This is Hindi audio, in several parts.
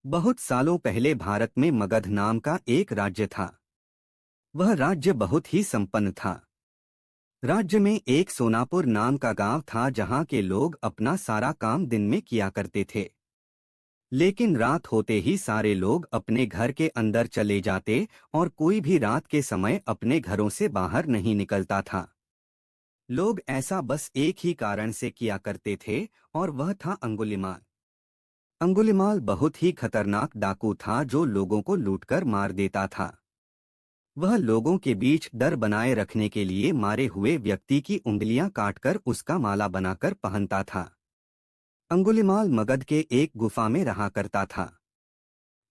बहुत सालों पहले भारत में मगध नाम का एक राज्य था। वह राज्य बहुत ही संपन्न था। राज्य में एक सोनापुर नाम का गांव था जहां के लोग अपना सारा काम दिन में किया करते थे। लेकिन रात होते ही सारे लोग अपने घर के अंदर चले जाते और कोई भी रात के समय अपने घरों से बाहर नहीं निकलता था। लोग ऐसा बस एक ही कारण से किया करते थे और वह था अंगुलिमाल। अंगुलिमाल बहुत ही खतरनाक डाकू था जो लोगों को लूटकर मार देता था। वह लोगों के बीच डर बनाए रखने के लिए मारे हुए व्यक्ति की उंगलियां काटकर उसका माला बनाकर पहनता था। अंगुलिमाल मगध के एक गुफा में रहा करता था।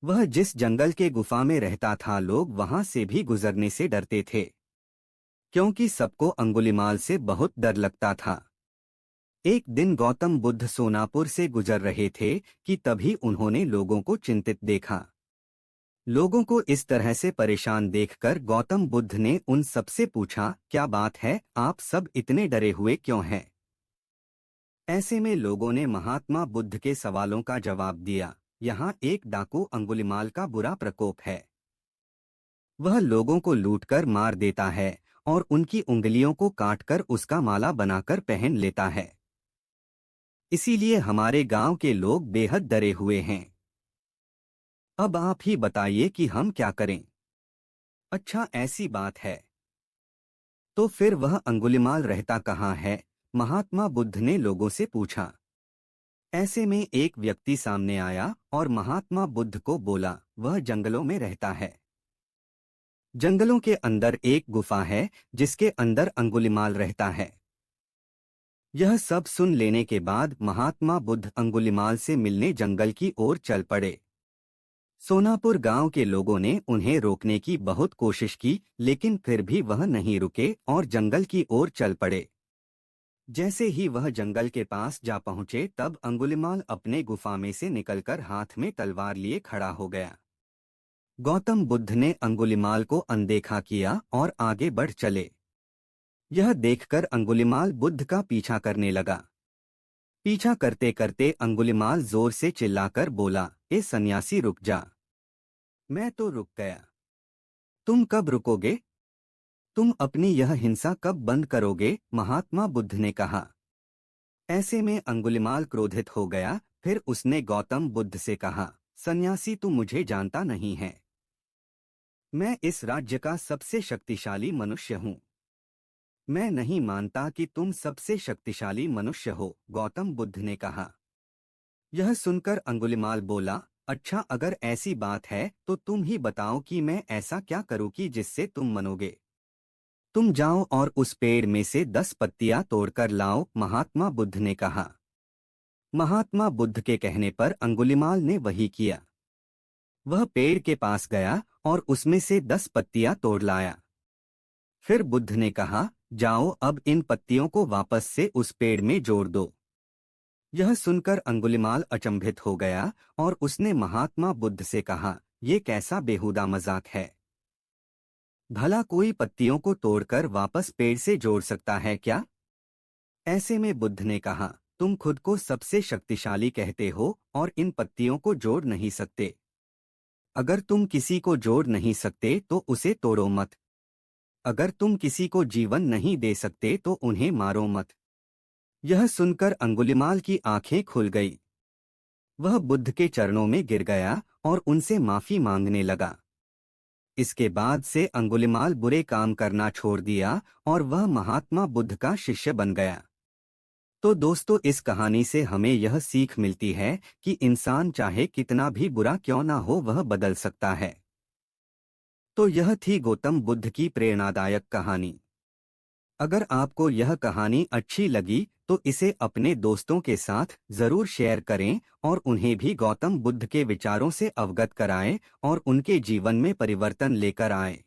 वह जिस जंगल के गुफा में रहता था लोग वहां से भी गुजरने से डरते थे, क्योंकि सबको अंगुलिमाल से बहुत डर लगता था। एक दिन गौतम बुद्ध सोनापुर से गुजर रहे थे कि तभी उन्होंने लोगों को चिंतित देखा। लोगों को इस तरह से परेशान देखकर गौतम बुद्ध ने उन सबसे पूछा, क्या बात है, आप सब इतने डरे हुए क्यों हैं? ऐसे में लोगों ने महात्मा बुद्ध के सवालों का जवाब दिया, यहाँ एक डाकू अंगुलिमाल का बुरा प्रकोप है। वह लोगों को लूटकर मार देता है और उनकी उंगलियों को काटकर उसका माला बनाकर पहन लेता है। इसीलिए हमारे गांव के लोग बेहद डरे हुए हैं। अब आप ही बताइए कि हम क्या करें? अच्छा, ऐसी बात है। तो फिर वह अंगुलिमाल रहता कहाँ है? महात्मा बुद्ध ने लोगों से पूछा। ऐसे में एक व्यक्ति सामने आया और महात्मा बुद्ध को बोला, वह जंगलों में रहता है। जंगलों के अंदर एक गुफा है जिसके अंदर अंगुलिमाल रहता है। यह सब सुन लेने के बाद महात्मा बुद्ध अंगुलिमाल से मिलने जंगल की ओर चल पड़े। सोनापुर गांव के लोगों ने उन्हें रोकने की बहुत कोशिश की, लेकिन फिर भी वह नहीं रुके और जंगल की ओर चल पड़े। जैसे ही वह जंगल के पास जा पहुंचे तब अंगुलिमाल अपने गुफा में से निकलकर हाथ में तलवार लिए खड़ा हो गया। गौतम बुद्ध ने अंगुलिमाल को अनदेखा किया और आगे बढ़ चले। यह देखकर अंगुलिमाल बुद्ध का पीछा करने लगा। पीछा करते करते अंगुलिमाल जोर से चिल्लाकर बोला, ए सन्यासी, रुक जा। मैं तो रुक गया, तुम कब रुकोगे? तुम अपनी यह हिंसा कब बंद करोगे? महात्मा बुद्ध ने कहा। ऐसे में अंगुलिमाल क्रोधित हो गया। फिर उसने गौतम बुद्ध से कहा, सन्यासी, तू मुझे जानता नहीं है। मैं इस राज्य का सबसे शक्तिशाली मनुष्य हूँ। मैं नहीं मानता कि तुम सबसे शक्तिशाली मनुष्य हो, गौतम बुद्ध ने कहा। यह सुनकर अंगुलिमाल बोला, अच्छा, अगर ऐसी बात है तो तुम ही बताओ कि मैं ऐसा क्या करूँ कि जिससे तुम मनोगे। तुम जाओ और उस पेड़ में से 10 पत्तियां तोड़कर लाओ, महात्मा बुद्ध ने कहा। महात्मा बुद्ध के कहने पर अंगुलिमाल ने वही किया। वह पेड़ के पास गया और उसमें से 10 पत्तियां तोड़ लाया। फिर बुद्ध ने कहा, जाओ, अब इन पत्तियों को वापस से उस पेड़ में जोड़ दो। यह सुनकर अंगुलिमाल अचंभित हो गया और उसने महात्मा बुद्ध से कहा, ये कैसा बेहुदा मजाक है? भला कोई पत्तियों को तोड़कर वापस पेड़ से जोड़ सकता है क्या? ऐसे में बुद्ध ने कहा, तुम खुद को सबसे शक्तिशाली कहते हो और इन पत्तियों को जोड़ नहीं सकते। अगर तुम किसी को जोड़ नहीं सकते तो उसे तोड़ो मत। अगर तुम किसी को जीवन नहीं दे सकते तो उन्हें मारो मत। यह सुनकर अंगुलिमाल की आंखें खुल गई। वह बुद्ध के चरणों में गिर गया और उनसे माफी मांगने लगा। इसके बाद से अंगुलिमाल बुरे काम करना छोड़ दिया और वह महात्मा बुद्ध का शिष्य बन गया। तो दोस्तों, इस कहानी से हमें यह सीख मिलती है कि इंसान चाहे कितना भी बुरा क्यों ना हो वह बदल सकता है। तो यह थी गौतम बुद्ध की प्रेरणादायक कहानी। अगर आपको यह कहानी अच्छी लगी तो इसे अपने दोस्तों के साथ जरूर शेयर करें और उन्हें भी गौतम बुद्ध के विचारों से अवगत कराएं और उनके जीवन में परिवर्तन लेकर आएं।